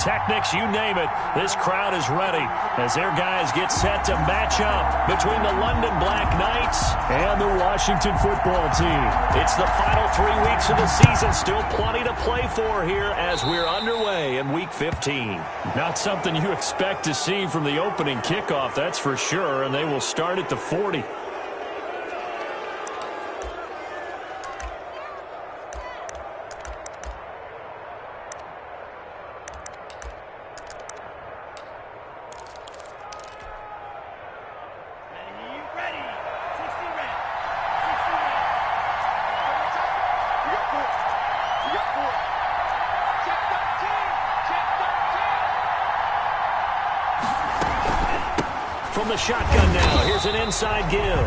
pyrotechnics, you name it. This crowd is ready as their guys get set to match up between the London Black Knights and the Washington football team. It's the final 3 weeks of the season. Still plenty to play for here as we're underway in Week 15. Not something you expect to see from the opening kickoff, that's for sure, and they will start at the 40. From the shotgun now, here's an inside give.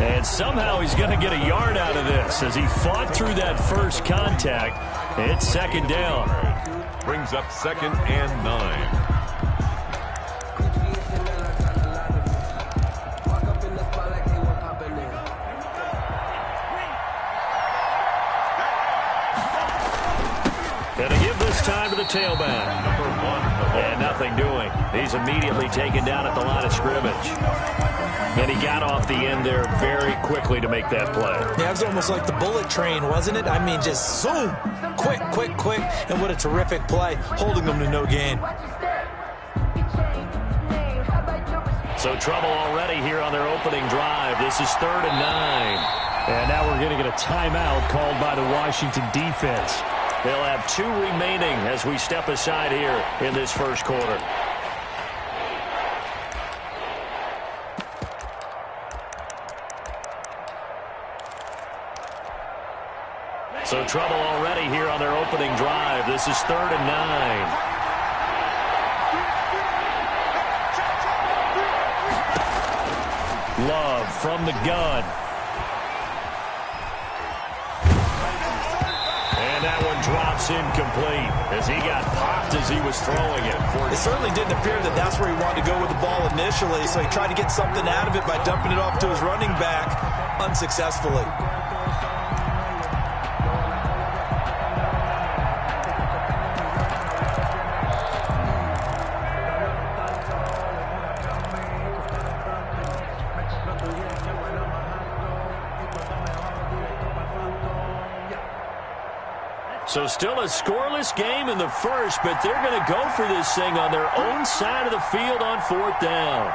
And somehow he's going to get a yard out of this as he fought through that first contact. It's second down. Brings up 2nd and 9. Going to give this time to the tailback. And nothing doing. He's immediately taken down at the line of scrimmage. And he got off the end there very quickly to make that play. Yeah, it was almost like the bullet train, wasn't it? I mean, just zoom. Quick, quick, quick. And what a terrific play, holding them to no gain. So trouble already here on their opening drive. This is 3rd and 9. And now we're going to get a timeout called by the Washington defense. They'll have 2 remaining as we step aside here in this first quarter. So trouble already here on their opening drive. This is 3rd and 9. Love from the gun. And that one drops incomplete as he got popped as he was throwing it. It certainly didn't appear that that's where he wanted to go with the ball initially, so he tried to get something out of it by dumping it off to his running back unsuccessfully. So still a scoreless game in the first, but they're going to go for this thing on their own side of the field on 4th down.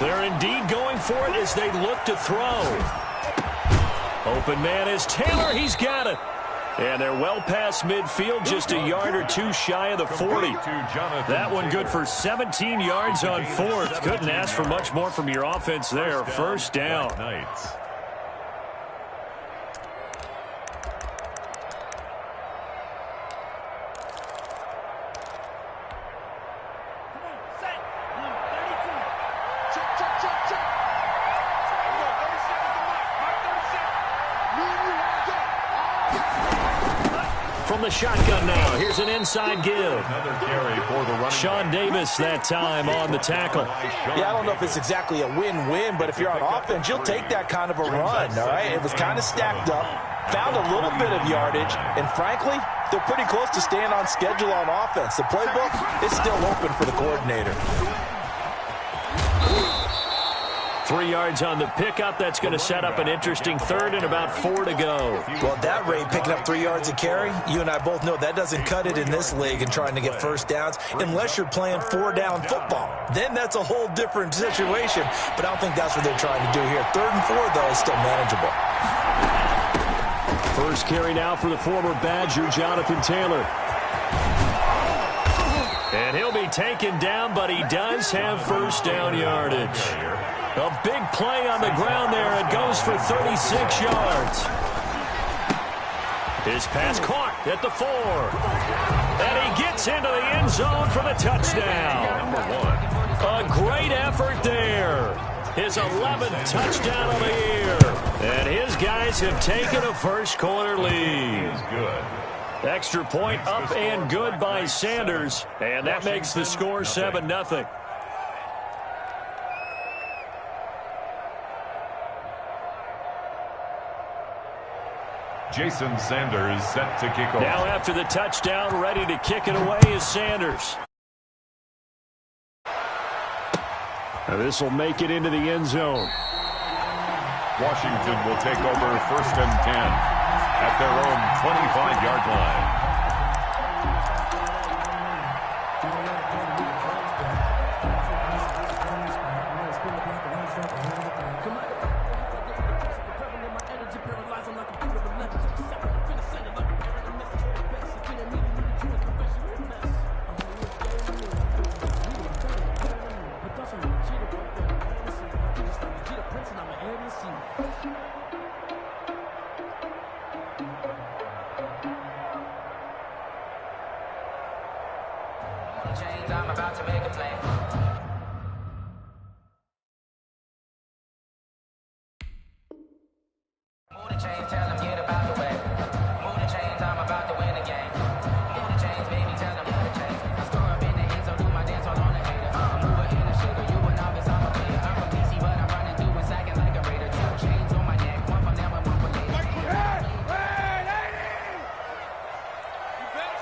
They're indeed going for it as they look to throw. Open man is Taylor. He's got it. And they're well past midfield, just a yard or 2 shy of the 40. That one good for 17 yards on 4th. Couldn't ask for much more from your offense there. First down. From the shotgun now, here's an inside give. Another carry for the running Sean Davis that time on the tackle. Yeah, I don't know if it's exactly a win-win, but if you're on offense, you'll take that kind of a run, all right? It was kind of stacked up, found a little bit of yardage, and frankly, they're pretty close to staying on schedule on offense. The playbook is still open for the coordinator. 3 yards on the pickup. That's going to set up an interesting 3rd and about 4 to go. Well, at that rate, picking up 3 yards a carry, you and I both know that doesn't cut it in this league and trying to get first downs unless you're playing 4-down football. Then that's a whole different situation, but I don't think that's what they're trying to do here. 3rd and 4, though, is still manageable. First carry now for the former Badger, Jonathan Taylor. And he'll be taken down, but he does have first down yardage. A big play on the ground there. It goes for 36 yards. His pass caught at the 4. And he gets into the end zone for the touchdown. A great effort there. His 11th touchdown of the year. And his guys have taken a first quarter lead. Extra point up and good by Sanders. And that makes the score 7-0. Jason Sanders set to kick off. Now after the touchdown, ready to kick it away is Sanders. This will make it into the end zone. Washington will take over 1st and 10 at their own 25-yard line. I'm about to make a play. Move the chains, tell them get about the way. Move the chains, I'm about to win the game. Move the chains, baby, tell them move the chains. I score up in the end, so do my dance all on the hater. I'm a mover and a shaker, you a novice, I'm a player. I'm from DC, but I'm running through and sagging like a raider. 2 chains on my neck, one from them and one from later.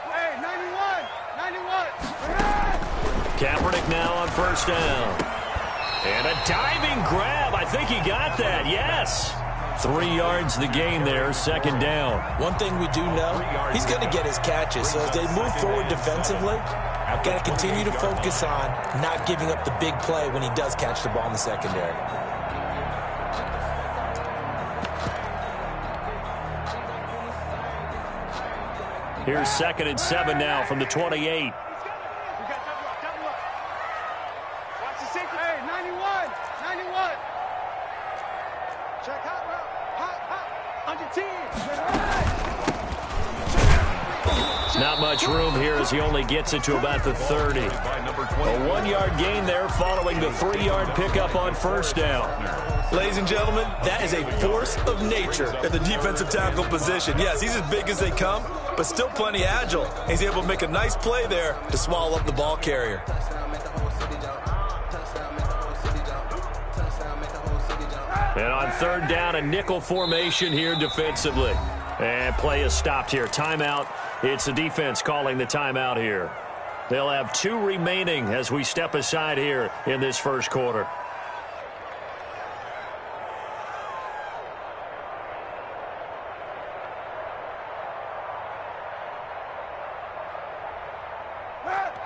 Hey, 91! 91! Kaepernick now on 1st down. And a diving grab. I think he got that. Yes. 3 yards the gain there, 2nd down. One thing we do know, he's going to get his catches. So as they move forward defensively, got to continue to focus on not giving up the big play when he does catch the ball in the secondary. Here's 2nd and 7 now from the 28. Not much room here as he only gets it to about the 30. A 1-yard gain there following the 3-yard pickup on 1st down. Ladies and gentlemen, that is a force of nature at the defensive tackle position. Yes, he's as big as they come, but still plenty agile. He's able to make a nice play there to swallow up the ball carrier. And on 3rd down, a nickel formation here defensively. And play is stopped here. Timeout. It's the defense calling the timeout here. They'll have 2 remaining as we step aside here in this 1st quarter.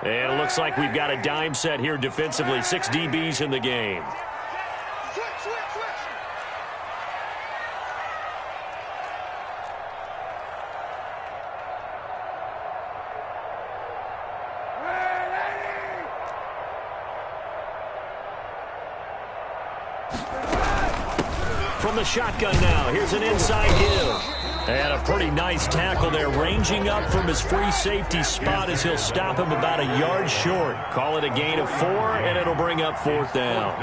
And it looks like we've got a dime set here defensively. 6 DBs in the game. From the shotgun now, here's an inside give. And a pretty nice tackle there, ranging up from his free safety spot as he'll stop him about a yard short. Call it a gain of 4, and it'll bring up 4th down.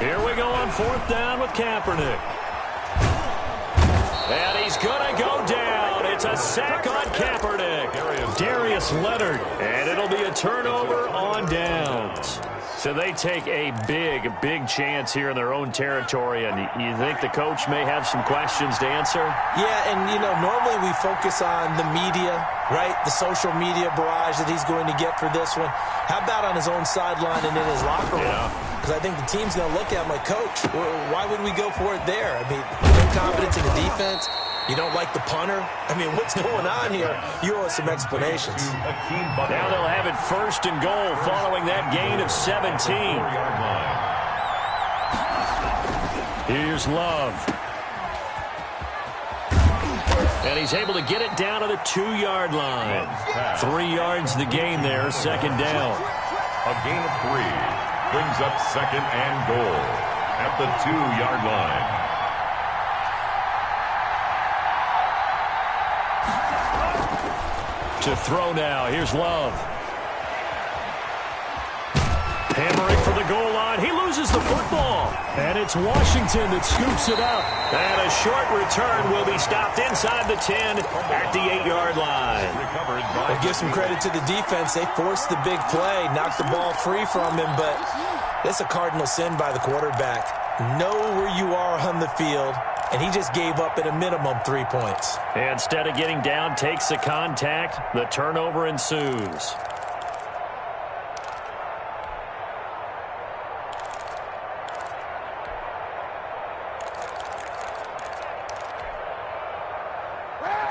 Here we go on 4th down with Kaepernick. And he's going to go down. It's a sack on Kaepernick. Darius Leonard. And it'll be a turnover on downs. So they take a big chance here in their own territory. And you think the coach may have some questions to answer? Yeah, and, you know, normally we focus on the media, right? The social media barrage that he's going to get for this one. How about on his own sideline and in his locker room? Because I think the team's going to look at him like, Coach, why would we go for it there? I mean, no confidence in the defense. You don't like the punter? I mean, what's going on here? You owe us some explanations. Now they'll have it 1st and goal following that gain of 17. Here's Love. And he's able to get it down to the 2-yard line. 3 yards the gain there, 2nd down. A gain of 3 brings up 2nd and goal at the 2-yard line. To throw now. Here's Love. Hammering for the goal line. He loses the football. And it's Washington that scoops it up. And a short return will be stopped inside the 10 at the 8-yard line. I give some credit to the defense. They forced the big play, knocked the ball free from him, but it's a cardinal sin by the quarterback. Know where you are on the field, and he just gave up at a minimum 3 points. Instead of getting down, takes the contact. The turnover ensues.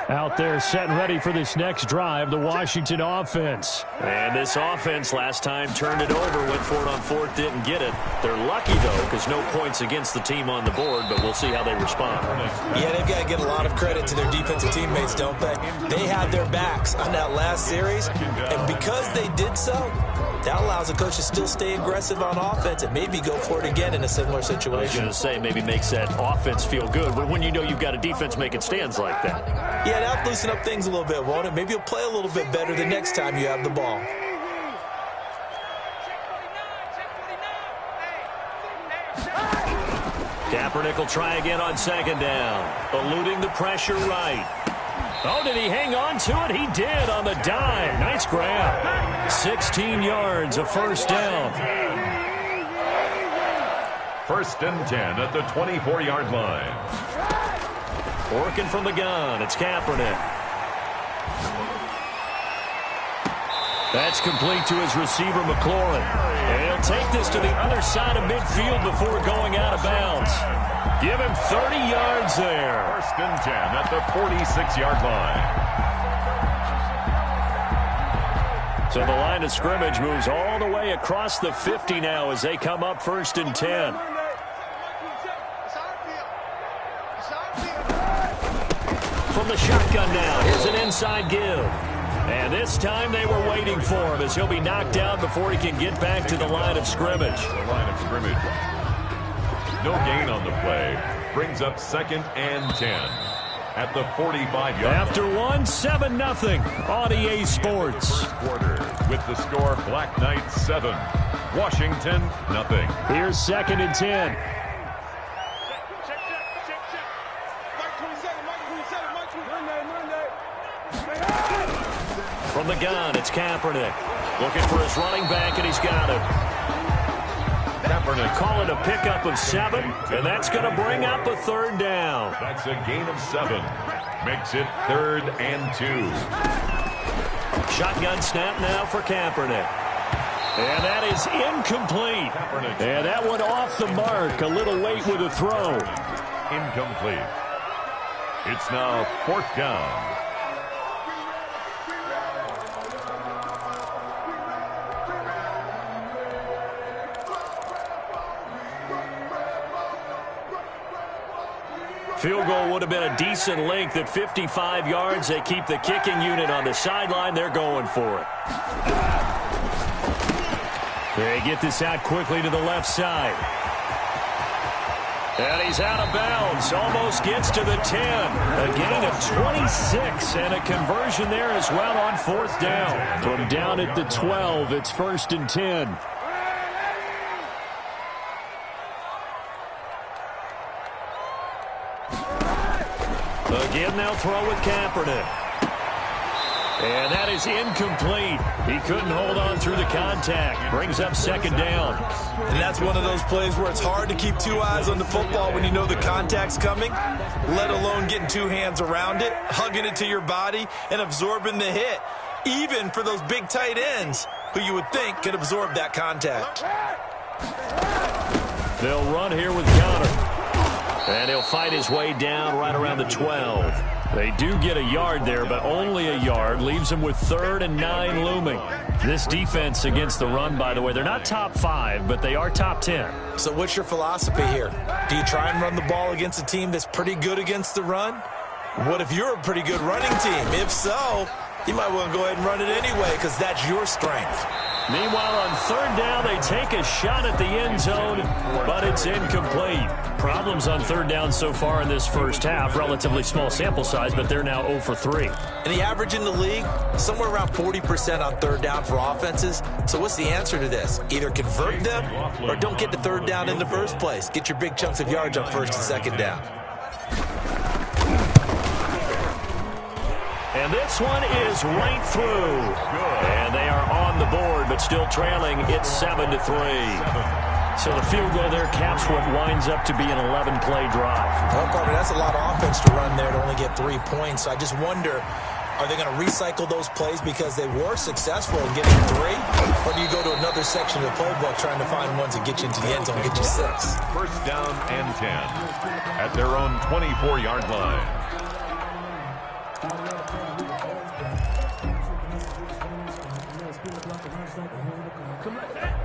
Out there set and ready for this next drive, the Washington offense. And this offense last time turned it over, went for it on fourth, didn't get it. They're lucky, though, because no points against the team on the board, but we'll see how they respond. Yeah, they've got to give a lot of credit to their defensive teammates, don't they? They had their backs on that last series, and because they did so, that allows the coach to still stay aggressive on offense and maybe go for it again in a similar situation. I was going to say, maybe makes that offense feel good, but when you know you've got a defense making stands like that. Yeah, that'll loosen up things a little bit, won't it? Maybe you'll play a little bit better the next time you have the ball. Kaepernick will try again on second down. Eluding the pressure right. Oh, did he hang on to it? He did on the dive. Nice grab. 16 yards, a first down. First and 10 at the 24-yard line. Working from the gun, it's Kaepernick. That's complete to his receiver, McLaurin. And he'll take this to the other side of midfield before going out of bounds. Give him 30 yards there. First and 10 at the 46-yard line. So the line of scrimmage moves all the way across the 50 now as they come up first and 10. From the shotgun now, here's an inside give. And this time they were waiting for him as he'll be knocked down before he can get back to the line of scrimmage. The line of scrimmage. No gain on the play. Brings up second and 10 at the 45-yard line. After one, 7-0 on EA Sports. First quarter with the score Black Knights 7, Washington 0. Here's second and 10. From the gun, it's Kaepernick. Looking for his running back, and he's got him. Kaepernick. Call it a pickup of 7, and that's going to bring up a third down. That's a gain of 7. Makes it 3rd and 2. Shotgun snap now for Kaepernick. And that is incomplete. And that one off the mark. A little late with a throw. Incomplete. It's now 4th down. Field goal would have been a decent length at 55 yards. They keep the kicking unit on the sideline. They're going for it. They get this out quickly to the left side. And he's out of bounds. Almost gets to the 10. A gain of 26 and a conversion there as well on 4th down. From down at the 12, it's 1st and 10. Again, they'll throw with Kaepernick. And that is incomplete. He couldn't hold on through the contact. Brings up second down. And that's one of those plays where it's hard to keep 2 eyes on the football when you know the contact's coming, let alone getting 2 hands around it, hugging it to your body, and absorbing the hit, even for those big tight ends who you would think could absorb that contact. They'll run here with Connor. And he'll fight his way down right around the 12. They do get a yard there, but only a yard. Leaves them with 3rd and 9 looming. This defense against the run, by the way, they're not top 5, but they are top 10. So what's your philosophy here? Do you try and run the ball against a team that's pretty good against the run? What if you're a pretty good running team? If so, you might want to go ahead and run it anyway because that's your strength. Meanwhile, on third down, they take a shot at the end zone, but it's incomplete. Problems on third down so far in this first half. Relatively small sample size, but they're now 0 for 3. And the average in the league, somewhere around 40% on third down for offenses. So what's the answer to this? Either convert them or don't get to third down in the first place. Get your big chunks of yards on first and second down. And this one is right through. And they are on the board, but still trailing. It's 7-3. So the field goal there caps what winds up to be an 11-play drive. Well, Carter, that's a lot of offense to run there to only get 3 points. So I just wonder, are they going to recycle those plays because they were successful in getting 3? Or do you go to another section of the playbook trying to find ones that get you into the end zone and get you 6? First down and 10 at their own 24-yard line.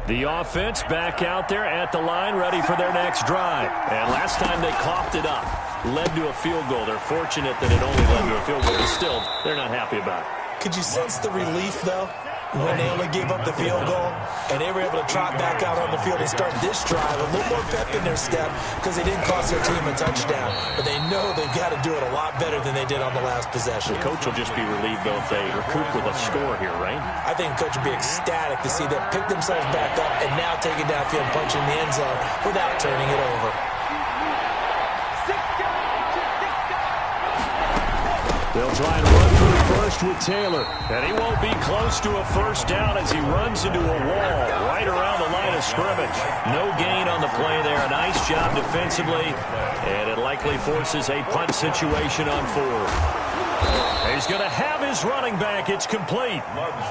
The offense back out there at the line, ready for their next drive. And last time they coughed it up, led to a field goal. They're fortunate that it only led to a field goal, but still, they're not happy about it. Could you sense the relief, though, when they only gave up the field goal and they were able to trot back out on the field and start this drive a little more pep in their step because they didn't cost their team a touchdown, but they know they've got to do it a lot better than they did on the last possession. The coach will just be relieved, though, if they recoup with a score here, right? I think the coach will be ecstatic to see them pick themselves back up and now take it downfield and punch in the end zone without turning it over. They'll try and run through first with Taylor. And he won't be close to a first down as he runs into a wall right around the line of scrimmage. No gain on the play there. A nice job defensively. And it likely forces a punt situation on 4th. He's going to have his running back. It's complete.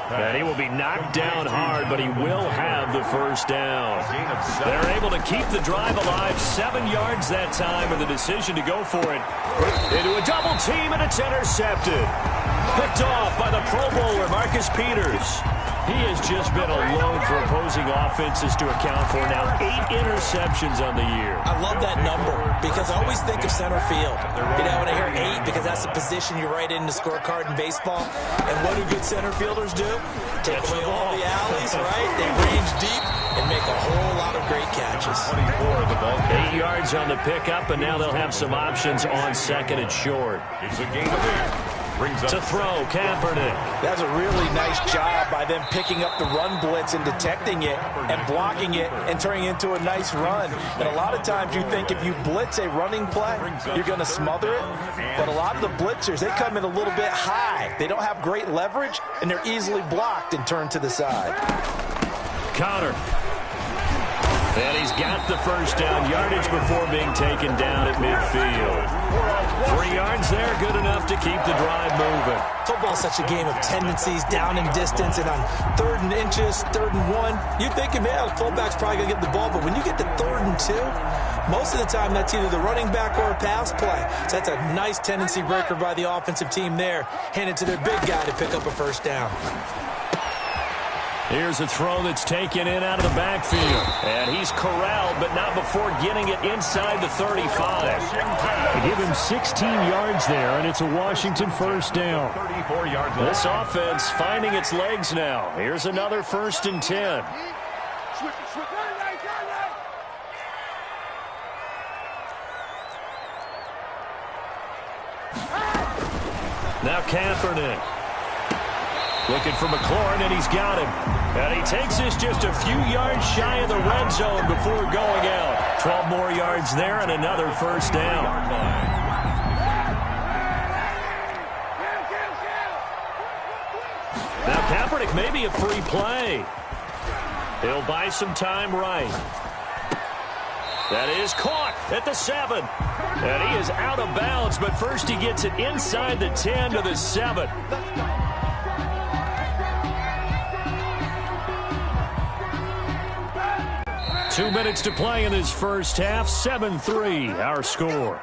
And he will be knocked down hard, but he will have the first down. They're able to keep the drive alive. 7 yards that time with the decision to go for it. Into a double team, and it's intercepted. Picked off by the Pro Bowler, Marcus Peters. He has just been alone for opposing offenses to account for now. 8 interceptions on the year. I love that number because I always think of center field. You know, when I hear 8, because that's the position you write in the scorecard in baseball. And what do good center fielders do? Take away all the alleys, right? They range deep and make a whole lot of great catches. 8 yards on the pickup, and now they'll have some options on second and short. It's a game of 8. To throw, Kaepernick. That's a really nice job by them picking up the run blitz and detecting it and blocking it and turning it into a nice run. And a lot of times you think if you blitz a running play, you're going to smother it. But a lot of the blitzers, they come in a little bit high. They don't have great leverage, and they're easily blocked and turned to the side. Connor. And he's got the first down, yardage before being taken down at midfield. 3 yards there, good enough to keep the drive moving. Football's such a game of tendencies, down and distance, and on 3rd and inches, 3rd and 1, you're thinking, man, the fullback's probably going to get the ball, but when you get to 3rd and 2, most of the time that's either the running back or a pass play. So that's a nice tendency breaker by the offensive team there, handed to their big guy to pick up a first down. Here's a throw that's taken in out of the backfield. And he's corralled, but not before getting it inside the 35. They give him 16 yards there, and it's a Washington first down. 34 yards. This offense finding its legs now. Here's another 1st and 10. Now Kaepernick. Looking for McLaurin, and he's got him. And he takes this just a few yards shy of the red zone before going out. 12 more yards there and another first down. Now Kaepernick may be a free play. He'll buy some time right. That is caught at the 7. And he is out of bounds, but first he gets it inside the 10 to the 7. 2 minutes to play in this first half. 7-3, our score.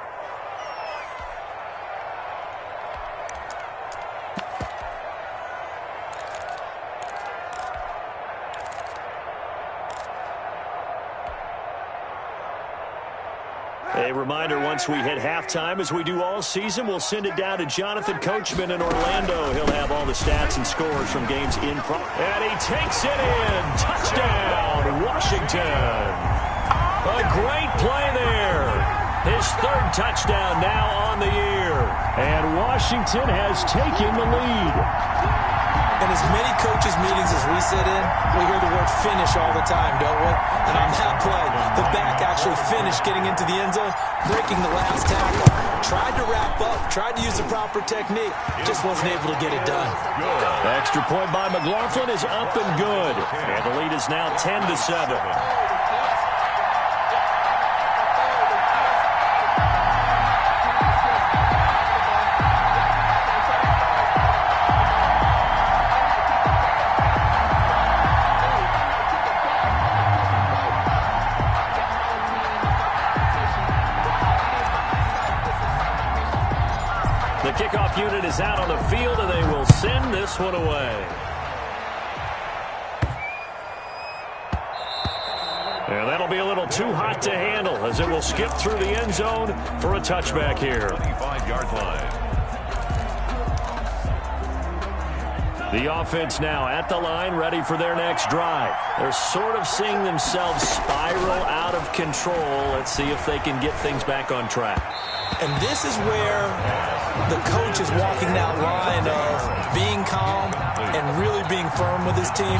A reminder, once we hit halftime, as we do all season, we'll send it down to Jonathan Coachman in Orlando. He'll have all the stats and scores from games in progress. And he takes it in. Touchdown, Washington. A great play there. His third touchdown now on the year. And Washington has taken the lead. In as many coaches' meetings as we sit in, we hear the word finish all the time, don't we? And on that play, the back actually finished getting into the end zone, breaking the last tackle. Tried to wrap up, tried to use the proper technique, just wasn't able to get it done. The extra point by McLaughlin is up and good. And the lead is now 10-7. The kickoff unit is out on the field, and they will send this one away. And that'll be a little too hot to handle as it will skip through the end zone for a touchback here. 25-yard line. The offense now at the line, ready for their next drive. They're sort of seeing themselves spiral out of control. Let's see if they can get things back on track. And this is where the coach is walking that line of being calm and really being firm with his team.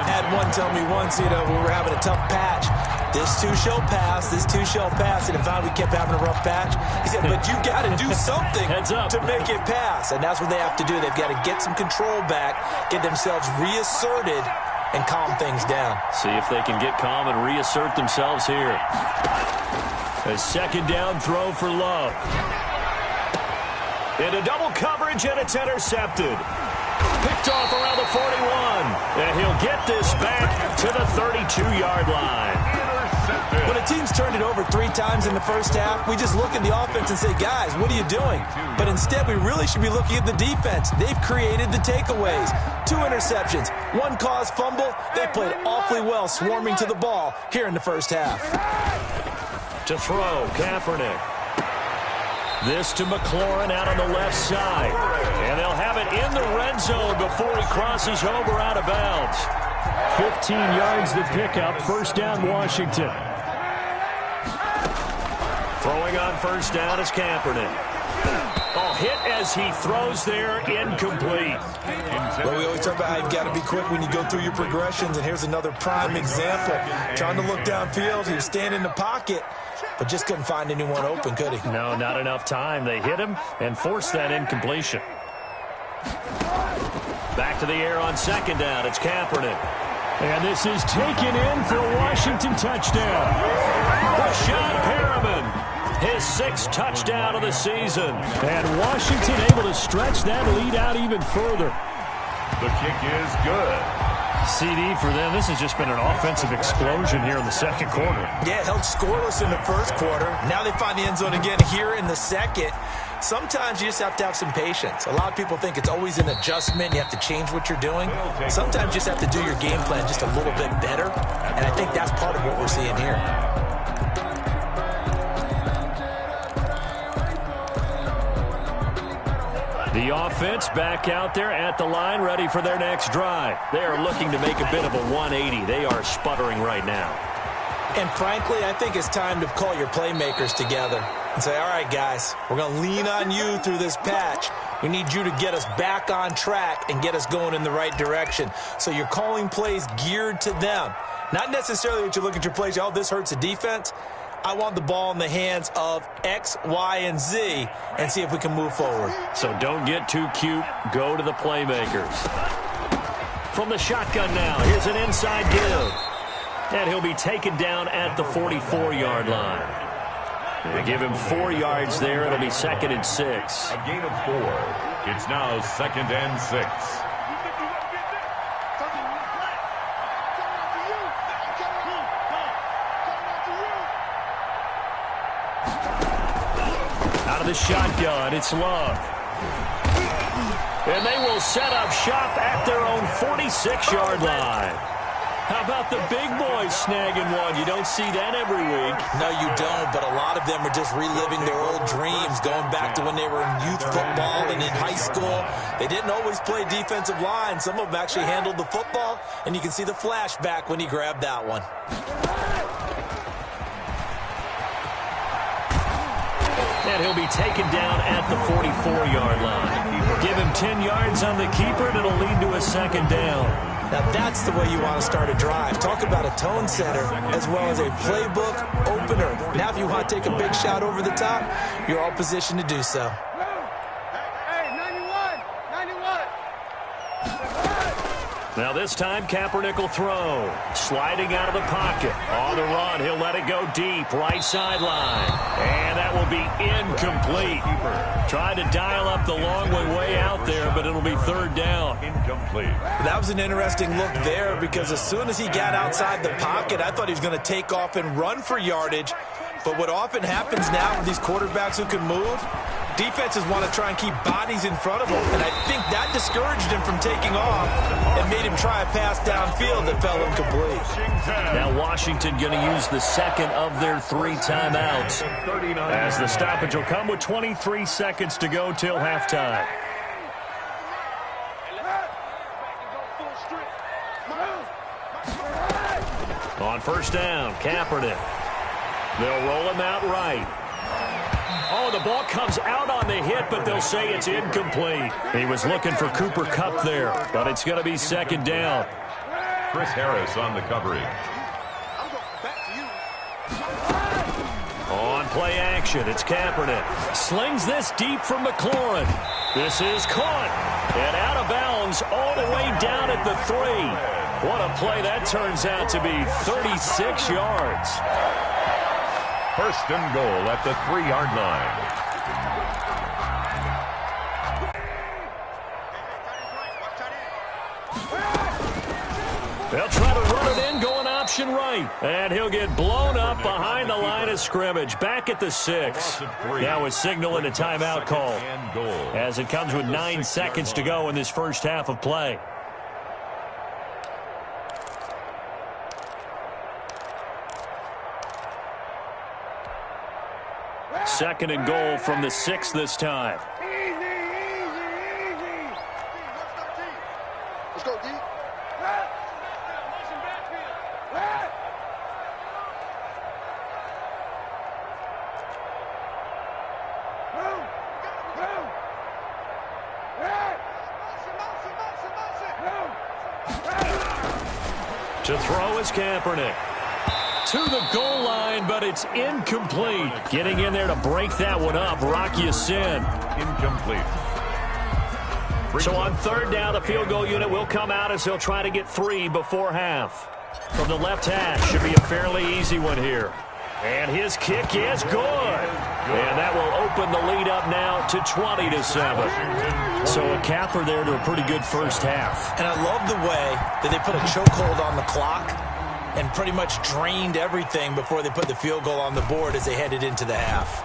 Had one tell me once, we were having a tough patch. This too shall pass, this too shall pass. And finally we kept having a rough patch. He said, but you got to do something to make it pass. And that's what they have to do. They've got to get some control back, get themselves reasserted, and calm things down. See if they can get calm and reassert themselves here. A second down throw for Love. Into double coverage, and it's intercepted. Picked off around the 41. And he'll get this back to the 32-yard line. When a team's turned it over 3 times in the first half, we just look at the offense and say, guys, what are you doing? But instead, we really should be looking at the defense. They've created the takeaways. 2 interceptions, 1 caused fumble. They played awfully well swarming to the ball here in the first half. To throw, Kaepernick. This to McLaurin out on the left side. And they'll have it in the red zone before he crosses over out of bounds. 15 yards the pickup. First down, Washington. Throwing on first down is Kaepernick. Oh, hit as he throws there, incomplete. Well, we always talk about how you've got to be quick when you go through your progressions, and here's another prime example. Trying to look downfield, he was standing in the pocket, but just couldn't find anyone open, could he? No, not enough time. They hit him and forced that incompletion. Back to the air on second down. It's Kaepernick. And this is taken in for a Washington touchdown. Rashad Perriman. His 6th touchdown of the season. And Washington able to stretch that lead out even further. The kick is good. CD for them. This has just been an offensive explosion here in the second quarter. Yeah, held scoreless in the first quarter. Now they find the end zone again here in the second. Sometimes you just have to have some patience. A lot of people think it's always an adjustment. You have to change what you're doing. Sometimes you just have to do your game plan just a little bit better. And I think that's part of what we're seeing here. The offense back out there at the line, ready for their next drive. They are looking to make a bit of a 180. They are sputtering right now. And frankly, I think it's time to call your playmakers together and say, all right, guys, we're going to lean on you through this patch. We need you to get us back on track and get us going in the right direction. So you're calling plays geared to them. Not necessarily that you look at your plays, oh, this hurts the defense. I want the ball in the hands of X, Y, and Z and see if we can move forward. So don't get too cute. Go to the playmakers. From the shotgun now, here's an inside give. And he'll be taken down at the 44-yard line. They give him 4 yards there. It'll be 2nd and 6. A gain of 4. It's now 2nd and 6. Out of the shotgun, it's Love. And they will set up shop at their own 46-yard line. How about the big boys snagging one? You don't see that every week. No, you don't, but a lot of them are just reliving their old dreams, going back to when they were in youth football and in high school. They didn't always play defensive line. Some of them actually handled the football, and you can see the flashback when he grabbed that one. And he'll be taken down at the 44-yard line. Give him 10 yards on the keeper, and it'll lead to a second down. Now that's the way you want to start a drive. Talk about a tone setter as well as a playbook opener. Now if you want to take a big shot over the top, you're all positioned to do so. Hey, 91. Now this time, Kaepernick will throw. Sliding out of the pocket. On the run, he'll let it go deep. Right sideline. And that will be incomplete. Trying to dial up the long way out there, but it'll be third down. Incomplete. That was an interesting look there because as soon as he got outside the pocket, I thought he was going to take off and run for yardage. But what often happens now with these quarterbacks who can move, defenses want to try and keep bodies in front of them, and I think that discouraged him from taking off and made him try a pass downfield that fell incomplete. Now Washington going to use the second of their 3 timeouts, as the stoppage will come with 23 seconds to go till halftime. On first down, Kaepernick. They'll roll him out right. Oh, the ball comes out on the hit, but they'll say it's incomplete. He was looking for Cooper Kupp there, but it's going to be second down. Chris Harris on the coverage. On play action, it's Kaepernick. Slings this deep from McLaurin. This is caught and out of bounds all the way down at the 3. What a play that turns out to be, 36 yards. First and goal at the 3-yard line. They'll try to run it in, going option right. And he'll get blown up behind the line of scrimmage. Back at the 6. Now a signal and a timeout call, as it comes with 9 seconds to go in this first half of play. Second and goal from the 6 this time. Easy. Let's go, D. To throw is Kaepernick. To the goal line, but it's incomplete. Getting in there to break that one up, Rocky Sin. Incomplete. So on third down, the field goal unit will come out as they'll try to get 3 before half. From the left hash, should be a fairly easy one here. And his kick is good. And that will open the lead up now to 20-7. So a capper there to a pretty good first half. And I love the way that they put a chokehold on the clock and pretty much drained everything before they put the field goal on the board as they headed into the half.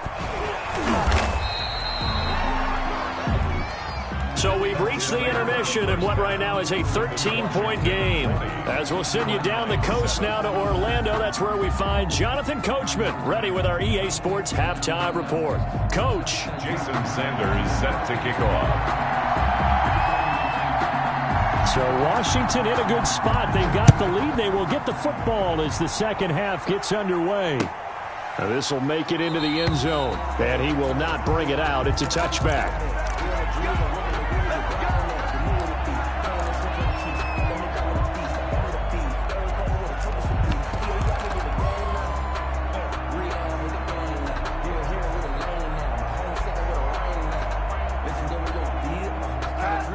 So we've reached the intermission in what right now is a 13-point game. As we'll send you down the coast now to Orlando, that's where we find Jonathan Coachman, ready with our EA Sports halftime report. Coach. Jason Sanders set to kick off. So Washington in a good spot. They've got the lead. They will get the football as the second half gets underway. Now this will make it into the end zone, and he will not bring it out. It's a touchback.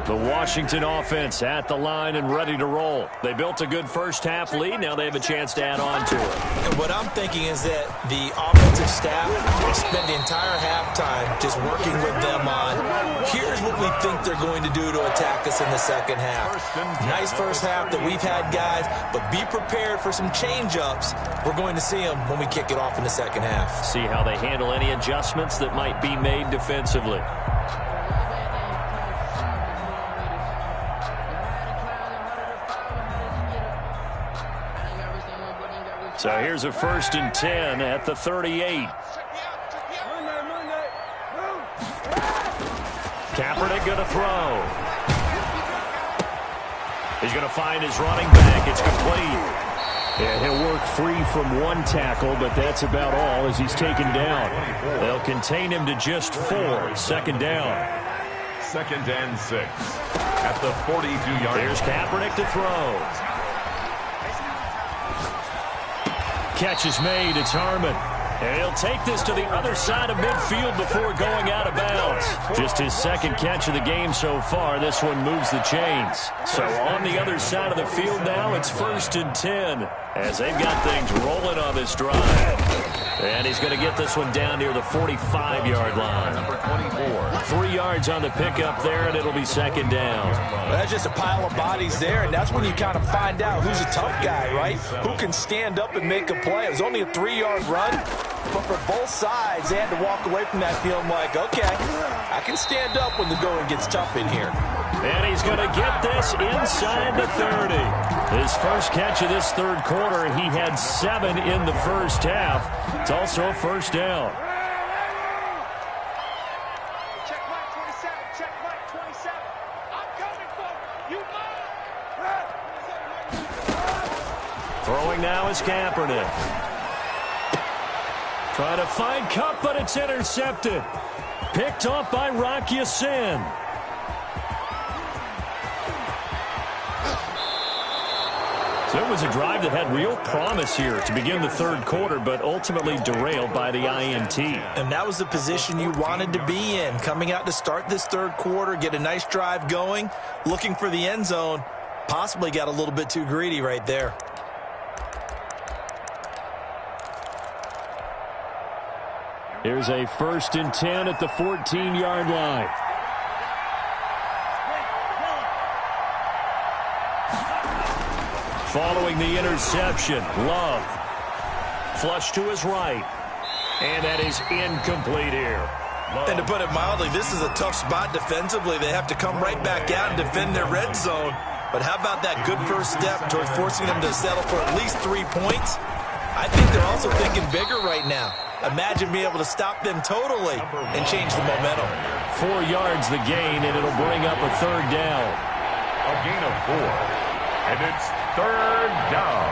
The Washington offense at the line and ready to roll. They built a good first-half lead. Now they have a chance to add on to it. And what I'm thinking is that the offensive staff will spend the entire halftime just working with them on, here's what we think they're going to do to attack us in the second half. Nice first half that we've had, guys, but be prepared for some change-ups. We're going to see them when we kick it off in the second half. See how they handle any adjustments that might be made defensively. So here's a 1st and 10 at the 38. Kaepernick going to throw. He's going to find his running back. It's complete. And he'll work free from one tackle, but that's about all as he's taken down. They'll contain him to just 4. 2nd down. 2nd and 6 at the 42-yard line. Here's Kaepernick to throw. Catch is made. It's Harmon. And he'll take this to the other side of midfield before going out of bounds. Just his 2nd catch of the game so far. This one moves the chains. So on the other side of the field now, it's 1st and 10 as they've got things rolling on this drive. And he's going to get this one down near the 45-yard line. Number 24. 3 yards on the pickup there, and it'll be 2nd down. Well, that's just a pile of bodies there, and that's when you kind of find out who's a tough guy, right? Who can stand up and make a play. It was only a 3-yard run, but for both sides, they had to walk away from that feeling like, okay, I can stand up when the going gets tough in here. And he's going to get this inside the 30. His first catch of this 3rd quarter, he had 7 in the 1st half. It's also a 1st down. Check mark 27. Check mark 27. I'm coming for you. You Throwing now is Kaepernick. Trying to find Cup, but it's intercepted. Picked off by Rock Ya-Sin. So it was a drive that had real promise here to begin the 3rd quarter, but ultimately derailed by the INT. And that was the position you wanted to be in, coming out to start this 3rd quarter, get a nice drive going, looking for the end zone. Possibly got a little bit too greedy right there. Here's a 1st and 10 at the 14-yard line. Following the interception, Love. Flush to his right. And that is incomplete here. And to put it mildly, this is a tough spot defensively. They have to come right back out and defend their red zone. But how about that good first step towards forcing them to settle for at least 3 points? I think they're also thinking bigger right now. Imagine being able to stop them totally and change the momentum. 4 yards the gain, and it'll bring up a 3rd down. A gain of 4. And it's 3rd down.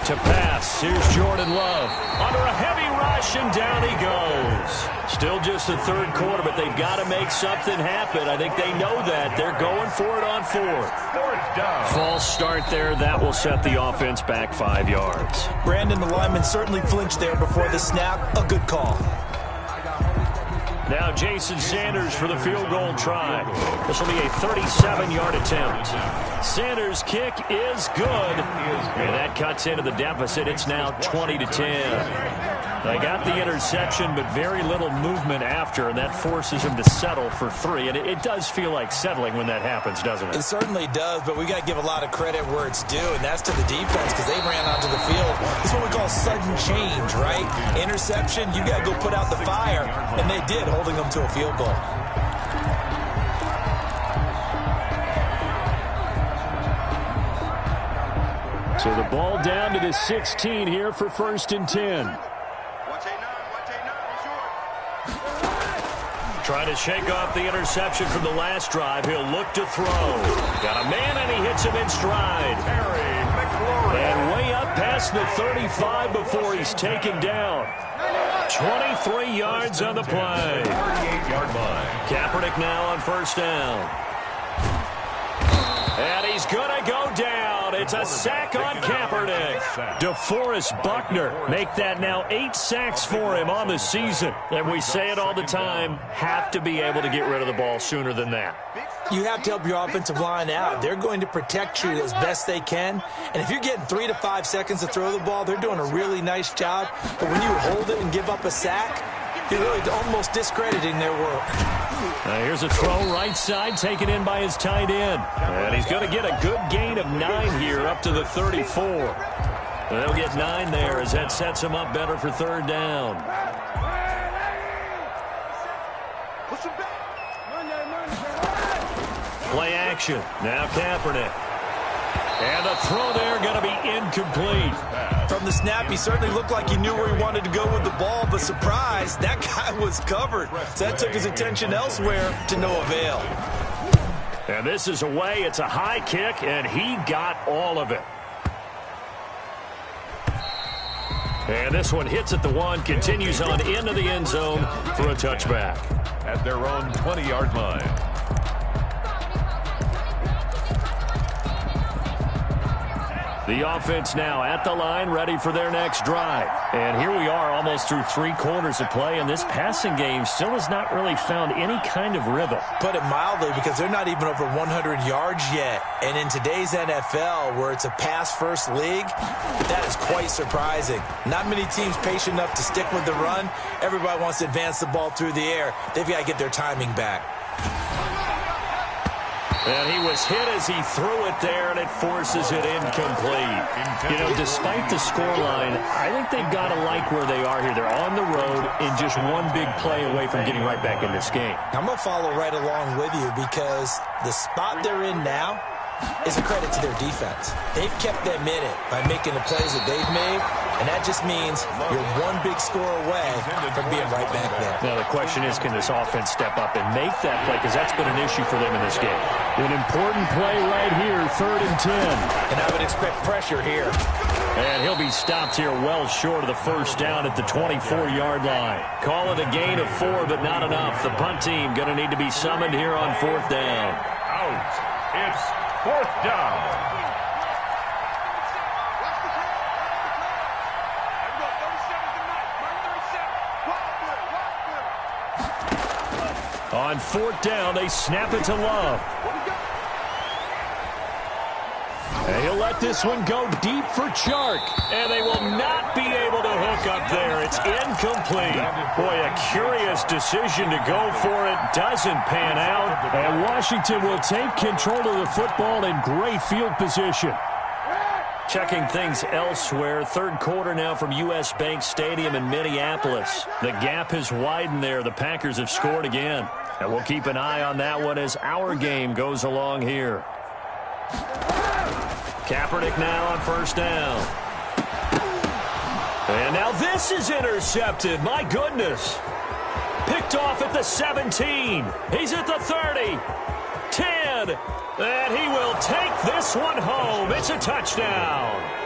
To pass, here's Jordan Love. Under a heavy rush, and down he goes. Still just the 3rd quarter, but they've got to make something happen. I think they know that. They're going for it on 4th. 4th down. False start there. That will set the offense back 5 yards. Brandon, the lineman certainly flinched there before the snap. A good call. Now Jason Sanders for the field goal try. This will be a 37-yard attempt. Sanders' kick is good. And that cuts into the deficit. It's now 20-10. They got the interception, but very little movement after, and that forces him to settle for 3. And it does feel like settling when that happens, doesn't it? It certainly does, but we got to give a lot of credit where it's due, and that's to the defense because they ran onto the field. This is what we call sudden change, right? Interception, you got to go put out the fire, and they did, holding them to a field goal. So the ball down to the 16 here for 1st and 10. Trying to shake off the interception from the last drive. He'll look to throw. Got a man, and he hits him in stride. And way up past the 35 before he's taken down. 23 yards on the play. 38-yard line. Kaepernick now on 1st down. And he's going to go down. It's a sack on Kaepernick. DeForest Buckner make that now 8 sacks for him on the season. And we say it all the time, have to be able to get rid of the ball sooner than that. You have to help your offensive line out. They're going to protect you as best they can. And if you're getting 3 to 5 seconds to throw the ball, they're doing a really nice job. But when you hold it and give up a sack, you're really almost discrediting their work. Here's a throw right side, taken in by his tight end. And he's going to get a good gain of 9 here up to the 34. They'll get 9 there as that sets him up better for 3rd down. Play action. Now Kaepernick. And the throw there going to be incomplete. From the snap, he certainly looked like he knew where he wanted to go with the ball, but surprise, that guy was covered. So that took his attention elsewhere to no avail. And this is away. It's a high kick, and he got all of it. And this one hits at the 1, continues on into the end zone for a touchback. At their own 20-yard line. The offense now at the line, ready for their next drive. And here we are almost through 3 quarters of play, and this passing game still has not really found any kind of rhythm. Put it mildly, because they're not even over 100 yards yet. And in today's NFL, where it's a pass-first league, that is quite surprising. Not many teams patient enough to stick with the run. Everybody wants to advance the ball through the air. They've got to get their timing back. And he was hit as he threw it there, and it forces it incomplete. You know, despite the scoreline, I think they've got to like where they are here. They're on the road and just one big play away from getting right back in this game. I'm going to follow right along with you, because the spot they're in now is a credit to their defense. They've kept them in it by making the plays that they've made, and that just means you're one big score away from being right back there. Now the question is, can this offense step up and make that play? Because that's been an issue for them in this game. An important play right here, 3rd and 10. And I would expect pressure here. And he'll be stopped here well short of the first down at the 24-yard line. Call it a gain of 4, but not enough. The punt team going to need to be summoned here on 4th down. Out. It's 4th down. On 4th down, they snap it to Love. And he'll let this one go deep for Chark. And they will not be able to hook up there. It's incomplete. Boy, a curious decision to go for it. Doesn't pan out. And Washington will take control of the football in great field position. Checking things elsewhere. 3rd quarter now from U.S. Bank Stadium in Minneapolis. The gap has widened there. The Packers have scored again. And we'll keep an eye on that one as our game goes along here. Kaepernick now on 1st down. And now this is intercepted. My goodness. Picked off at the 17. He's at the 30. 10. And he will take this one home. It's a touchdown.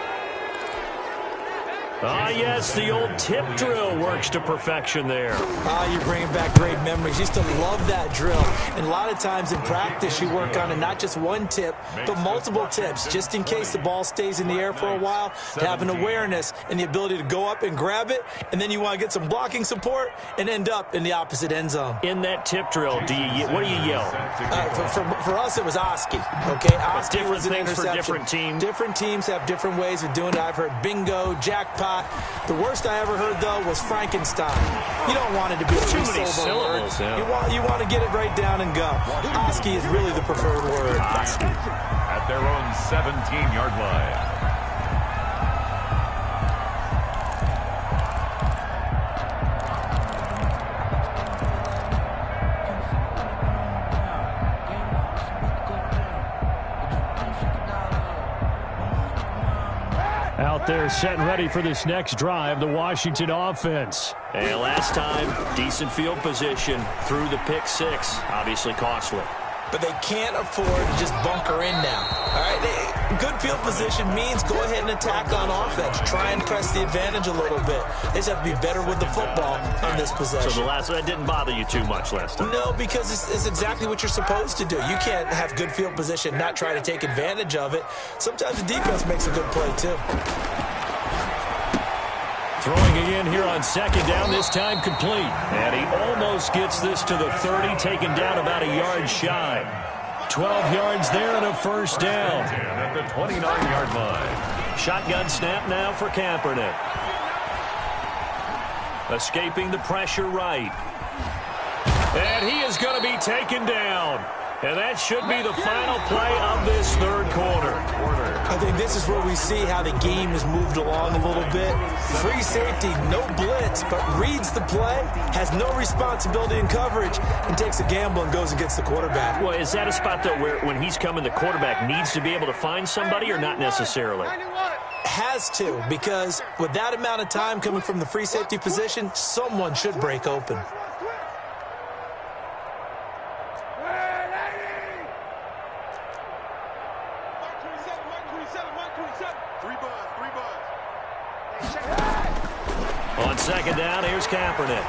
Ah, yes, the old tip drill works to perfection there. Ah, you're bringing back great memories. Used to love that drill. And a lot of times in practice, you work on it, not just one tip, but multiple tips, just in case the ball stays in the air for a while, to have an awareness and the ability to go up and grab it, and then you want to get some blocking support and end up in the opposite end zone. In that tip drill, what do you yell? For us, it was Oski. Okay, Oski was an interception. For different teams. Different teams have different ways of doing it. I've heard bingo, jackpot. The worst I ever heard, though, was Frankenstein. You don't want it to be a too many syllables. Yeah. You want to get it right down and go. Oski is really the preferred word. Oski at their own 17-yard line. Out there set and ready for this next drive, the Washington offense. And last time, decent field position through the pick 6. Obviously costly. But they can't afford to just bunker in now. All right, good field position means go ahead and attack on offense. Try and press the advantage a little bit. They just have to be better with the football on this possession. So that didn't bother you too much last time? No, because it's exactly what you're supposed to do. You can't have good field position, not try to take advantage of it. Sometimes the defense makes a good play, too. Throwing again here on 2nd down, this time complete. And he almost gets this to the 30, taken down about a yard shy. 12 yards there and a 1st down. At the 29-yard line. Shotgun snap now for Kaepernick. Escaping the pressure right. And he is going to be taken down. And that should be the final play of this third quarter. I think this is where we see how the game has moved along a little bit. Free safety, no blitz, but reads the play, has no responsibility in coverage, and takes a gamble and goes and gets the quarterback. Well, is that a spot, though, where when he's coming, the quarterback needs to be able to find somebody or not necessarily? Has to, because with that amount of time coming from the free safety position, someone should break open. On second down, here's Kaepernick.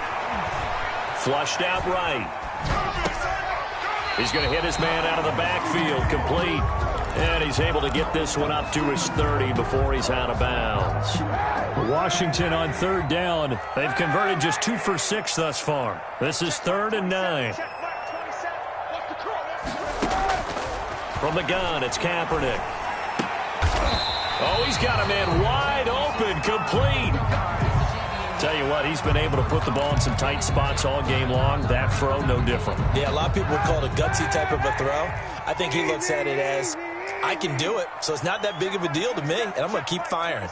Flushed out right. He's going to hit his man out of the backfield, complete. And he's able to get this one up to his 30 before he's out of bounds. Washington on third down. They've converted just 2 for 6 thus far. This is 3rd and 9. From the gun, it's Kaepernick. Oh, he's got a man wide open, complete. Tell you what, he's been able to put the ball in some tight spots all game long. That throw, no different. Yeah, a lot of people would call it a gutsy type of a throw. I think he looks at it as, I can do it, so it's not that big of a deal to me, and I'm going to keep firing.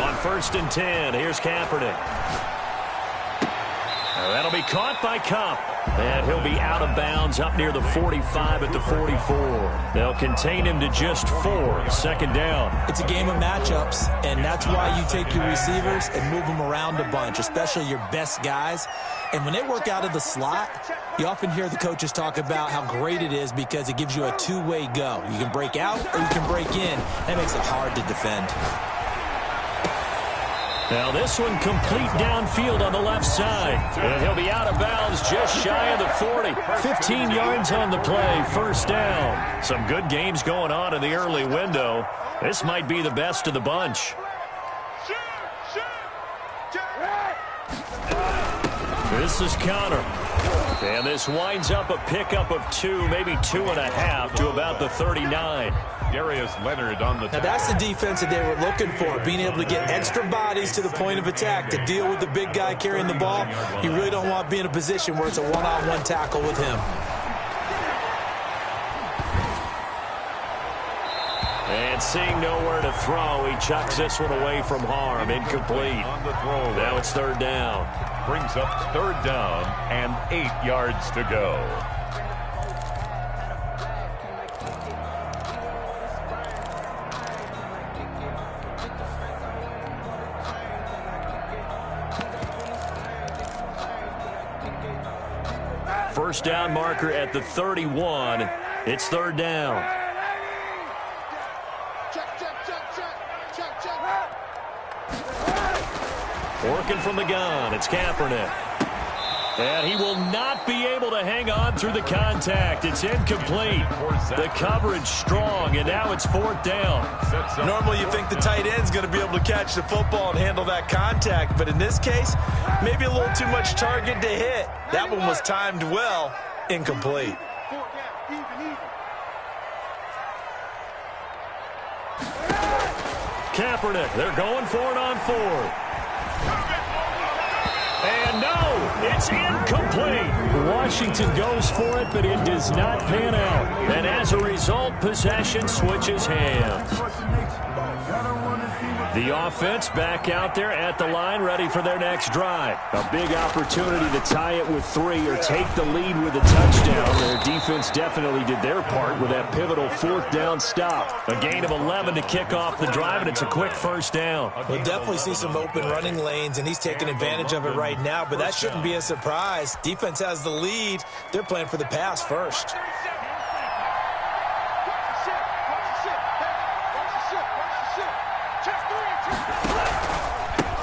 On 1st and 10, here's Kaepernick. That'll be caught by Kupp. And he'll be out of bounds up near the 45 at the 44. They'll contain him to just 4. 2nd down. It's a game of matchups, and that's why you take your receivers and move them around a bunch, especially your best guys. And when they work out of the slot, you often hear the coaches talk about how great it is because it gives you a two-way go. You can break out or you can break in. That makes it hard to defend. Now this one complete downfield on the left side. And he'll be out of bounds just shy of the 40. 15 yards on the play, 1st down. Some good games going on in the early window. This might be the best of the bunch. This is Connor. And this winds up a pickup of 2, maybe 2.5 to about the 39. Darius Leonard on the Now that's the defense that they were looking for, being able to get extra bodies to the point of attack to deal with the big guy carrying the ball. You really don't want to be in a position where it's a one-on-one tackle with him. And seeing nowhere to throw, he chucks this one away from harm. Incomplete. on the throw. Now it's 3rd down. Brings up 3rd down and 8 yards to go. First down marker at the 31. It's 3rd down. Working from the gun, it's Kaepernick. And he will not be able to hang on through the contact. It's incomplete. The coverage strong, and now it's 4th down. Normally you think the tight end's going to be able to catch the football and handle that contact, but in this case, maybe a little too much target to hit. That one was timed well, incomplete. Kaepernick, they're going for it on 4th. And no, it's incomplete. Washington goes for it, but it does not pan out. And as a result, possession switches hands. The offense back out there at the line, ready for their next drive. A big opportunity to tie it with 3 or take the lead with a touchdown. Their defense definitely did their part with that pivotal 4th down stop. A gain of 11 to kick off the drive, and it's a quick 1st down. We'll definitely see some open running lanes, and he's taking advantage of it right now, but that shouldn't be a surprise. Defense has the lead. They're playing for the pass first.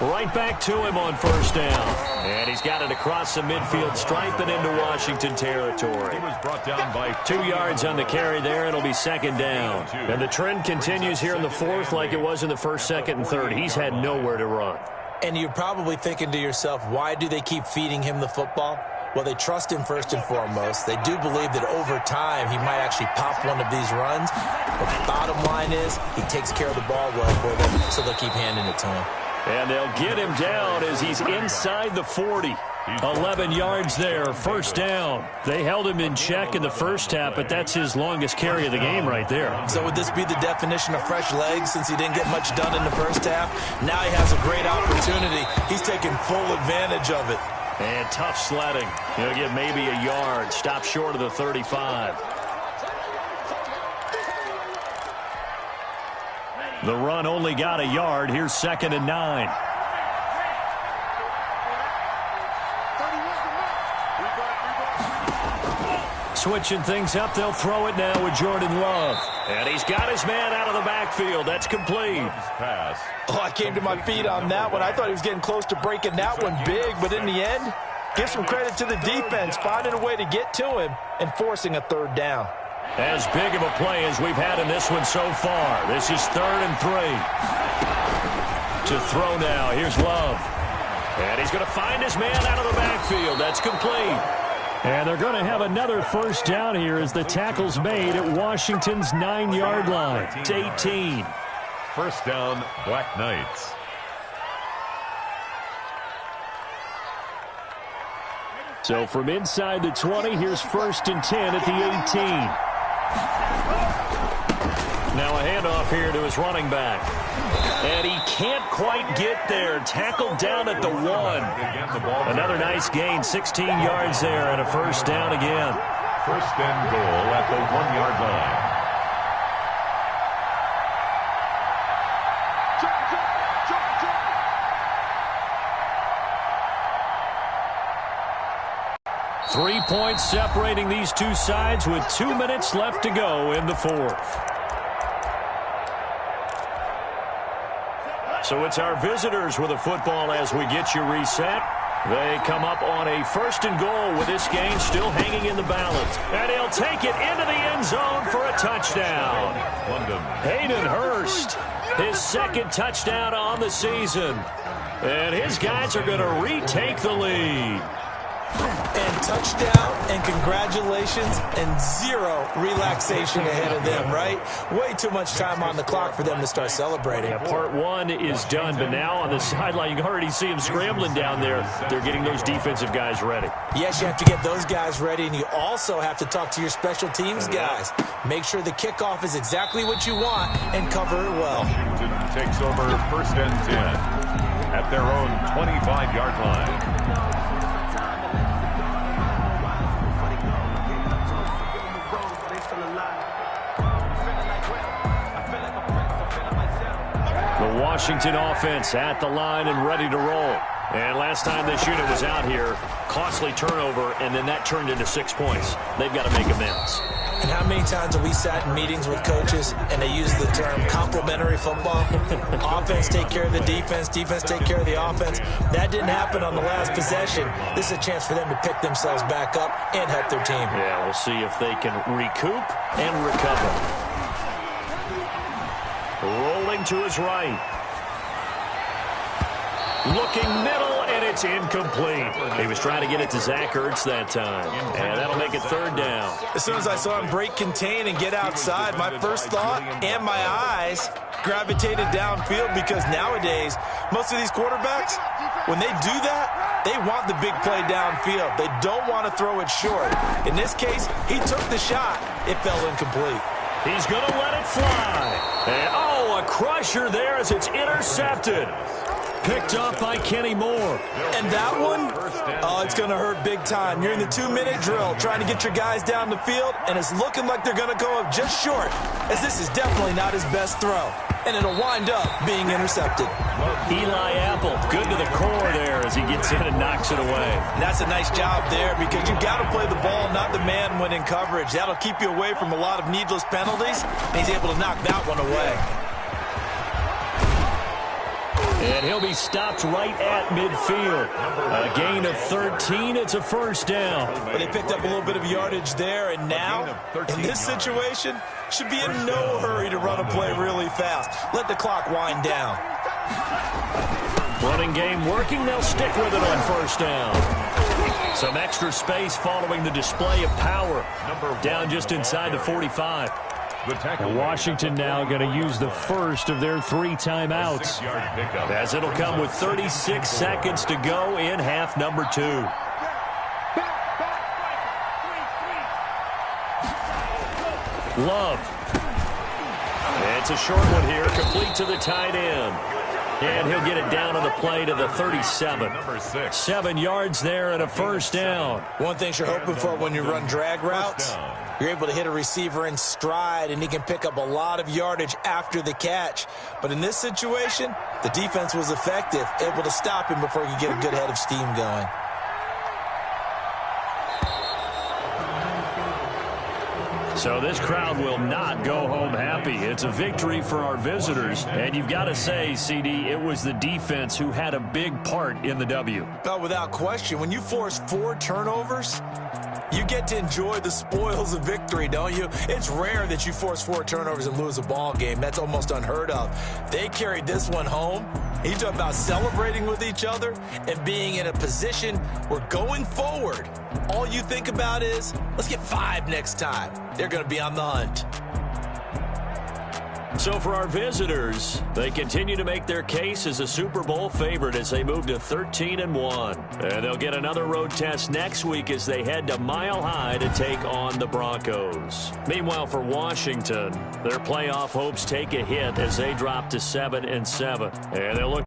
Right back to him on 1st down. And he's got it across the midfield stripe and into Washington territory. He was brought down by 2 yards on the carry there. It'll be 2nd down. And the trend continues here in the 4th like it was in the 1st, 2nd, and 3rd. He's had nowhere to run. And you're probably thinking to yourself, why do they keep feeding him the football? Well, they trust him first and foremost. They do believe that over time he might actually pop one of these runs. But the bottom line is he takes care of the ball well for them, so they'll keep handing it to him. And they'll get him down as he's inside the 40. 11 yards there, first down. They held him in check in the first half, but that's his longest carry of the game right there. So would this be the definition of fresh legs since he didn't get much done in the first half? Now he has a great opportunity. He's taking full advantage of it. And tough sledding. He'll get maybe a yard. Stop short of the 35. The run only got a yard. Here's 2nd and 9. Switching things up, they'll throw it now with Jordan Love. And he's got his man out of the backfield. That's complete. Oh, I came to my feet on that one. I thought he was getting close to breaking that one big, but in the end, give some credit to the defense, finding a way to get to him and forcing a 3rd down. As big of a play as we've had in this one so far. This is 3rd and 3. To throw now, here's Love. And he's going to find his man out of the backfield. That's complete. And they're going to have another first down here as the tackle's made at Washington's 9-yard line. It's 18. First down, Black Knights. So from inside the 20, here's 1st and 10 at the 18. Now a handoff here to his running back. And he can't quite get there. Tackled down at the 1. Another nice gain, 16 yards there, and a first down again. First and goal at the 1-yard line. Three points separating these two sides with 2 minutes left to go in the 4th. So it's our visitors with the football as we get you reset. They come up on a 1st and goal with this game still hanging in the balance. And he'll take it into the end zone for a touchdown. Hayden Hurst, his 2nd touchdown on the season. And his guys are going to retake the lead. And touchdown and congratulations and 0 relaxation ahead of them, right? Way too much time on the clock for them to start celebrating. Yeah, part 1 is done, but now on the sideline, you can already see them scrambling down there. They're getting those defensive guys ready. Yes, you have to get those guys ready, and you also have to talk to your special teams guys. Make sure the kickoff is exactly what you want and cover it well. Washington takes over 1st and 10 at their own 25-yard line. The Washington offense at the line and ready to roll. And last time this unit was out here, costly turnover, and then that turned into 6 points. They've got to make amends. And how many times have we sat in meetings with coaches and they use the term complementary football? Offense take care of the defense, defense take care of the offense. That didn't happen on the last possession. This is a chance for them to pick themselves back up and help their team. Yeah, we'll see if they can recoup and recover. Rolling to his right. Looking middle, and it's incomplete. He was trying to get it to Zach Ertz that time. And that'll make it 3rd down. As soon as I saw him break contain and get outside, my first thought and my eyes gravitated downfield, because nowadays, most of these quarterbacks, when they do that, they want the big play downfield. They don't want to throw it short. In this case, he took the shot. It fell incomplete. He's going to let it fly. And, a crusher there as it's intercepted. Picked up by Kenny Moore. And that one, it's going to hurt big time. You're in the 2-minute drill trying to get your guys down the field, and it's looking like they're going to go up just short, as this is definitely not his best throw. And it'll wind up being intercepted. Eli Apple, good to the core there as he gets in and knocks it away. And that's a nice job there, because you've got to play the ball, not the man when in coverage. That'll keep you away from a lot of needless penalties, and he's able to knock that one away. And he'll be stopped right at midfield. A gain of 13. It's a first down. Well, they picked up a little bit of yardage there, and now, in this situation, should be in no hurry to run a play really fast. Let the clock wind down. Running game working. They'll stick with it on first down. Some extra space following the display of power. Down just inside the 45. The tackle. Washington now going to use the first of their 3 timeouts, 6-yard pickup. as it'll come with 36 seconds to go in half number 2. Love. It's a short one here, complete to the tight end. And he'll get it down on the play to the 37. Number 6. 7 yards there and a first down. One thing you're hoping for when you run drag routes, down. you're able to hit a receiver in stride, and he can pick up a lot of yardage after the catch. But in this situation, the defense was effective, able to stop him before he could get a good head of steam going. So this crowd will not go home happy. It's a victory for our visitors. And you've got to say, CD, it was the defense who had a big part in the W. Oh, without question. When you force 4 turnovers, you get to enjoy the spoils of victory, don't you? It's rare that you force 4 turnovers and lose a ball game. That's almost unheard of. They carried this one home. You talk about celebrating with each other and being in a position where going forward, all you think about is, let's get 5 next time. They're going to be on the hunt. So for our visitors, they continue to make their case as a Super Bowl favorite as they move to 13-1. And they'll get another road test next week as they head to Mile High to take on the Broncos. Meanwhile, for Washington, their playoff hopes take a hit as they drop to 7-7. And they'll look